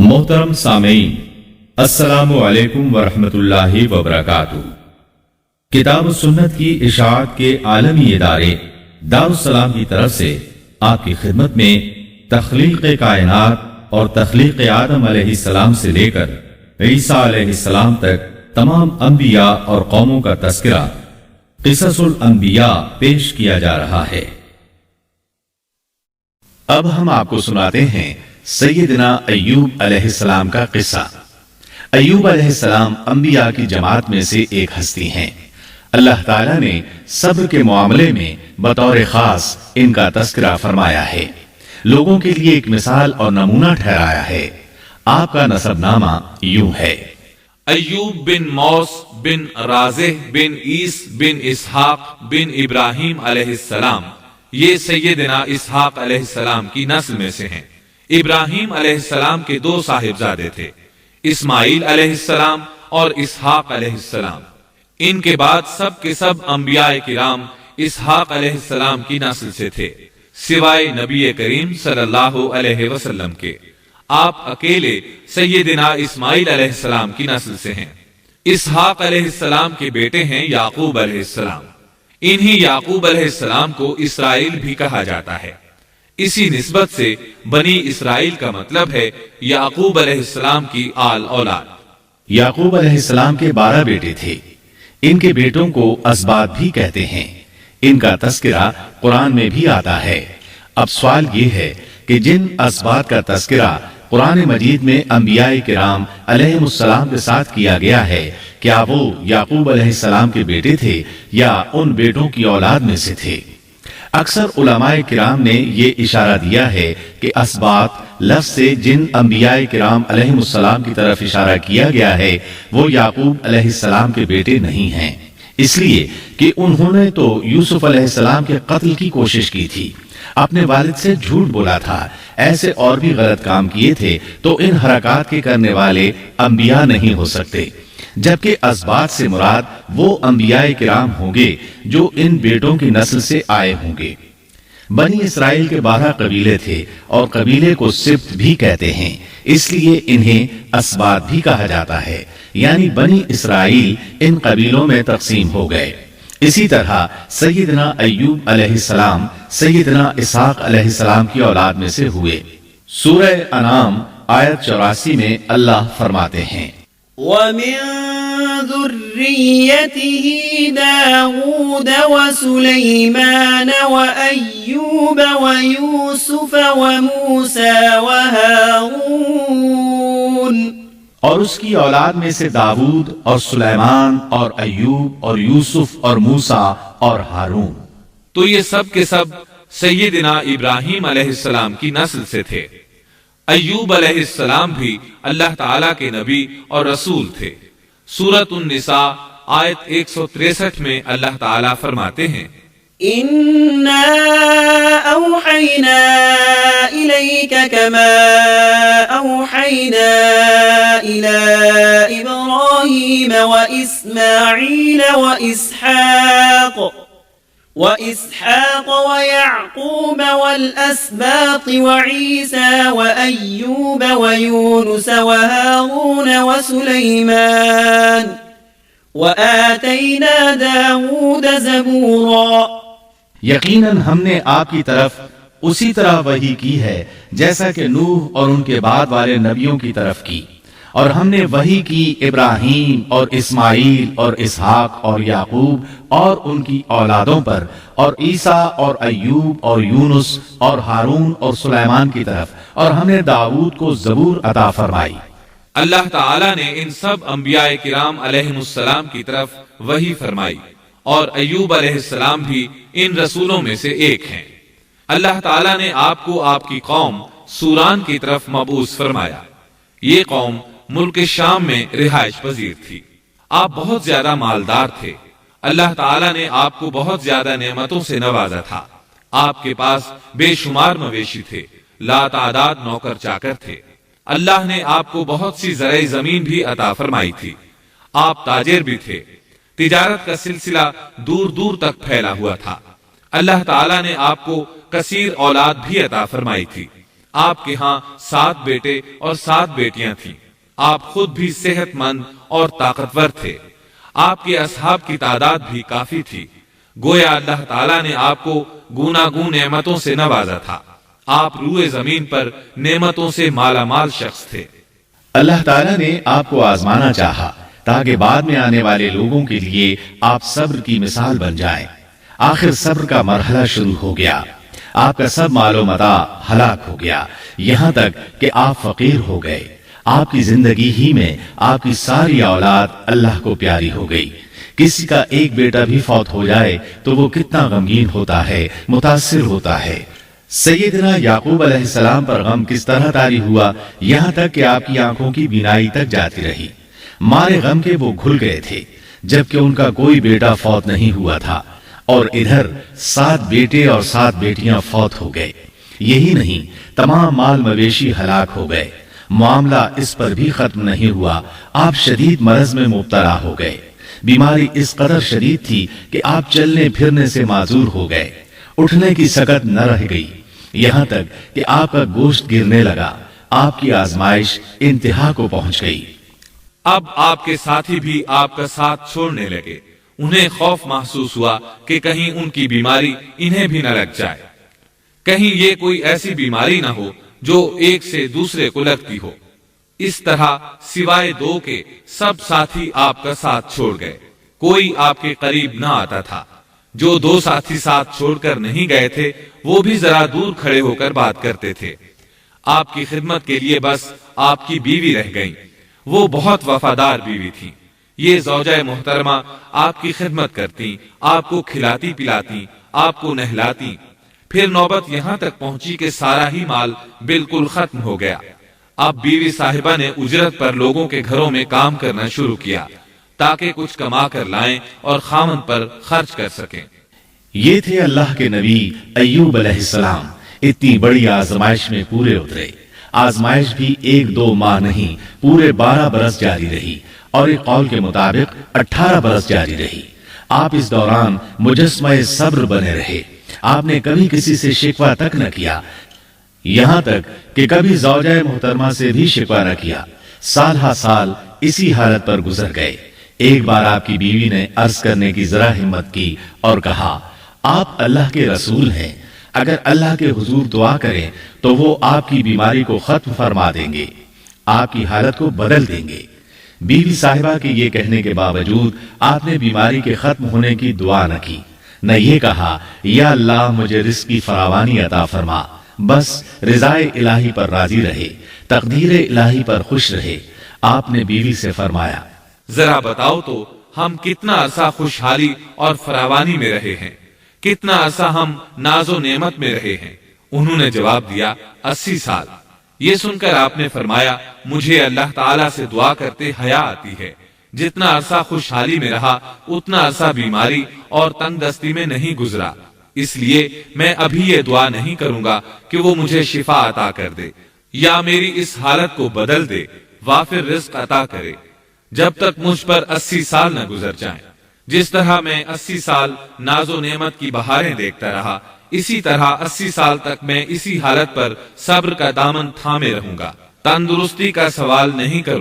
मोहतरम सामीन, अस्सलामु अलैकुम वरहमतुल्लाहि वबरकातुहू। किताब और सुन्नत की इशाअत के आलमी इदारे दारुस्सलाम की तरफ से आपकी खिदमत में तख्लीक कायनात और तख्लीक आदम अलैहिस्सलाम से लेकर ईसा अलैहिस्सलाम तक तमाम अंबिया और कौमों का तज़किरा क़िससुल अंबिया पेश किया जा रहा है। अब हम आपको सुनाते हैं सैयदना अय्यूब अलैहिस्सलाम का किस्सा। अय्यूब अलैहिस्सलाम अंबिया की जमात में से एक हस्ती हैं। अल्लाह ताला ने सब्र के मामले में बतौर खास इनका तज़किरा फरमाया है, लोगों के लिए एक मिसाल और नमूना ठहराया है। आपका नसबनामा यूं है: अय्यूब बिन मौस बिन राज़ेह बिन ईस बिन इसहाक बिन इब्राहिम अलैहिस्सलाम। ये सैयदना इसहाक अलैहिस्सलाम की नस्ल में से हैं। इब्राहिम अलैहिस्सलाम के दो साहिबजादे थे, इस्माइल अलैहिस्सलाम और इसहाक अलैहिस्सलाम। इनके बाद सब के सब अंबियाए किराम इसहाक अलैहिस्सलाम की नस्ल से थे, सिवाय नबी करीम सल्लल्लाहु अलैहि वसल्लम के। आप अकेले सैयदना इस्माइल अलैहिस्सलाम की नस्ल से हैं। इसहाक अलैहिस्सलाम के बेटे हैं याकूब अलैहिस्सलाम। इन्हीं याकूब अलैहिस्सलाम को इसराइल भी कहा जाता है। इसी निस्बत से बनी इसराइल का मतलब है याकूब अलैहिस्सलाम की आल औलाद। याकूब अलैहिस्सलाम के 12 बेटे थे। इनके बेटों को असबात भी कहते हैं। इनका तज़किरा कुरान में भी आता है। अब सवाल ये है कि जिन असबात का तज़किरा कुरान मजीद में अंबियाए किराम अलैहिमुस्सलाम के साथ किया गया है, क्या वो याकूब अलैहिस्सलाम के बेटे थे या उन बेटों की औलाद में से थे? अक्सर उलमाए किराम ने ये इशारा दिया है कि असबात लफ्ज़ से जिन अंबियाए किराम अलैहिमुस्सलाम की तरफ इशारा किया गया है वो याकूब अलैहिस्सलाम के बेटे नहीं हैं, इसलिए कि उन्होंने तो यूसुफ अलैहिस्सलाम के कत्ल की कोशिश की थी, अपने वालिद से झूठ बोला था, ऐसे और भी गलत काम किए थे, तो इन हरकत के करने वाले अंबिया नहीं हो सकते। जबकि असबात से मुराद वो अंबियाए किराम होंगे जो इन बेटों की नस्ल से आए होंगे। बनी इसराइल के 12 कबीले थे और कबीले को सिब्त भी कहते हैं, इसलिए इन्हें असबात भी कहा जाता है, यानी बनी इसराइल इन कबीलों में तकसीम हो गए। इसी तरह सैयदना अय्यूब अलैहिस्सलाम सैयदना इसहाक अलैहिस्सलाम की औलाद में से हुए। सूरह अनाम आयत 84 में अल्लाह फरमाते हैं, وَمِن ذُرِّيَّتِهِ دَاوُودَ وَسُلَيْمَانَ وَأَيُّوبَ وَيُوسُفَ وَمُوسَى وَهَارُونَ। और उसकी औलाद में से दाऊद और सुलेमान और अय्यूब और यूसुफ और मूसा और हारून। तो ये सब के सब सैयदना इब्राहिम अलैहिस्सलाम की नस्ल से थे। अय्यूब अलैहिस्सलाम भी अल्लाह ताला के नबी और रसूल थे। सूरत उन-निसा आयत 163 में अल्लाह ताला फरमाते हैं, इन्ना औहैना इलैका कमा औहैना इला इब्राहीम व इस्माईल व इसहाक व याकूब वल-अस्बात व ईसा व अय्यूब व यूनुस व हारून व सुलैमान व आतैना दाऊद ज़बूरा। यकीनन हमने आपकी तरफ उसी तरह वही की है जैसा कि नूह और उनके बाद वाले नबियों की तरफ की, और हमने वही की इब्राहीम और इस्माइल और इसहाक और याकूब और उनकी औलादों पर, और ईसा और अय्यूब और यूनुस और हारून और सुलेमान की तरफ, और हमने दाऊद को ज़बूर अता फरमाई। अल्लाह ताला ने इन सब अंबियाए किराम अलैहिमुस्सलाम की तरफ वही फरमाई, और अय्यूब अलैहिस्सलाम भी इन रसूलों में से एक हैं। अल्लाह ताला ने आपको आपकी कौम सूरान की तरफ मबूस फरमाया। ये कौम मुल्क शाम में रिहाइश पजीर थी। आप बहुत ज्यादा मालदार थे। अल्लाह ताला ने आपको बहुत ज्यादा नेमतों से नवाजा था। आपके पास बेशुमार मवेशी थे, लातादाद नौकर चाकर थे। अल्लाह ने आपको बहुत सी ज़रई जमीन भी अता फरमाई थी। आप ताजिर भी थे। तिजारत का सिलसिला दूर दूर तक फैला हुआ था। अल्लाह ताला ने आपको कसीर औलाद भी अता फरमाई थी। آپ کے ہاں 7 بیٹے اور 7 بیٹیاں تھیں۔ آپ خود بھی صحت مند اور طاقتور تھے۔ آپ کے اصحاب کی تعداد بھی کافی تھی۔ گویا اللہ تعالیٰ نے آپ کو گوناگون نعمتوں سے نوازا تھا۔ آپ روئے زمین پر نعمتوں سے مالا مال شخص تھے۔ اللہ تعالیٰ نے آپ کو آزمانا چاہا تاکہ بعد میں آنے والے لوگوں کے لیے آپ صبر کی مثال بن جائیں۔ آخر صبر کا مرحلہ شروع ہو گیا۔ آپ کا سب مال و متاع ہلاک ہو گیا، یہاں تک کہ آپ فقیر ہو گئے۔ آپ کی زندگی ہی میں آپ کی ساری اولاد اللہ کو پیاری ہو گئی۔ کسی کا ایک بیٹا بھی فوت ہو جائے تو وہ کتنا غمگین ہوتا ہے، متاثر ہوتا ہے۔ سیدنا یعقوب علیہ السلام پر غم کس طرح طاری ہوا، یہاں تک کہ آپ کی آنکھوں کی بینائی تک جاتی رہی۔ مارے غم کے وہ گھل گئے تھے، جبکہ ان کا کوئی بیٹا فوت نہیں ہوا تھا، اور ادھر 7 بیٹے اور 7 بیٹیاں فوت ہو گئے۔ یہی نہیں، تمام مال مویشی ہلاک ہو گئے۔ معاملہ اس پر بھی ختم نہیں ہوا، آپ شدید مرض میں مبتلا ہو گئے۔ بیماری اس قدر شدید تھی کہ آپ چلنے پھرنے سے معذور ہو گئے، اٹھنے کی سکت نہ رہ گئی، یہاں تک کہ آپ کا گوشت گرنے لگا۔ آپ کی آزمائش انتہا کو پہنچ گئی۔ اب آپ کے ساتھی بھی آپ کا ساتھ چھوڑنے لگے۔ انہیں خوف محسوس ہوا کہ کہیں ان کی بیماری انہیں بھی نہ لگ جائے، کہیں یہ کوئی ایسی بیماری نہ ہو جو ایک سے دوسرے کو لگتی ہو۔ اس طرح سوائے 2 کے سب ساتھی آپ کا ساتھ چھوڑ گئے، کوئی آپ کے قریب نہ آتا تھا۔ جو 2 ساتھی ساتھ چھوڑ کر نہیں گئے تھے وہ بھی ذرا دور کھڑے ہو کر بات کرتے تھے۔ آپ کی خدمت کے لیے بس آپ کی بیوی رہ گئی۔ وہ بہت وفادار بیوی تھی۔ یہ زوجہ محترمہ آپ کی خدمت کرتی، آپ کو کھلاتی پلاتی، آپ کو نہلاتی۔ پھر نوبت یہاں تک پہنچی کہ سارا ہی مال بالکل ختم ہو گیا۔ اب بیوی صاحبہ نے اجرت پر لوگوں کے گھروں میں کام کرنا شروع کیا تاکہ کچھ کما کر لائیں اور خامن پر خرچ کر سکیں۔ یہ تھے اللہ کے نبی ایوب علیہ السلام۔ اتنی بڑی آزمائش میں پورے اترے۔ آزمائش بھی 1-2 ماہ نہیں، پورے 12 برس جاری رہی، اور ایک قول کے مطابق 18 برس جاری رہی۔ آپ اس دوران مجسمہ صبر بنے رہے۔ آپ نے کبھی کسی سے شکوہ تک نہ کیا، یہاں تک کہ کبھی زوجہ محترمہ سے بھی شکوہ نہ کیا۔ سال ہا سال اسی حالت پر گزر گئے۔ ایک بار آپ کی بیوی نے عرض کرنے کی ذرا ہمت کی اور کہا، آپ اللہ کے رسول ہیں، اگر اللہ کے حضور دعا کریں تو وہ آپ کی بیماری کو ختم فرما دیں گے، آپ کی حالت کو بدل دیں گے۔ بیوی صاحبہ کے یہ کہنے کے باوجود آپ نے بیماری کے ختم ہونے کی دعا نہ کی، نہ یہ کہا یا اللہ مجھے رزق کی فراوانی عطا فرما۔ بس رضائے الہی پر راضی رہے، تقدیر الہی پر خوش رہے۔ آپ نے بیوی سے فرمایا، ذرا بتاؤ تو ہم کتنا عرصہ خوشحالی اور فراوانی میں رہے ہیں، کتنا عرصہ ہم ناز و نعمت میں رہے ہیں؟ انہوں نے جواب دیا، 80 سال۔ یہ سن کر آپ نے فرمایا، مجھے اللہ تعالیٰ سے دعا کرتے حیا آتی ہے، جتنا عرصہ خوشحالی میں رہا اتنا عرصہ بیماری اور تنگ دستی میں نہیں گزرا، اس لیے میں ابھی یہ دعا نہیں کروں گا کہ وہ مجھے شفا عطا کر دے یا میری اس حالت کو بدل دے، وافر رزق عطا کرے، جب تک مجھ پر 80 سال نہ گزر جائیں۔ جس طرح میں 80 سال ناز و نعمت کی بہاریں دیکھتا رہا، اسی طرح 80 سال تک میں اسی حالت پر صبر کا دامن تھامے رہوں گا، تندرستی کا سوال نہیں کروں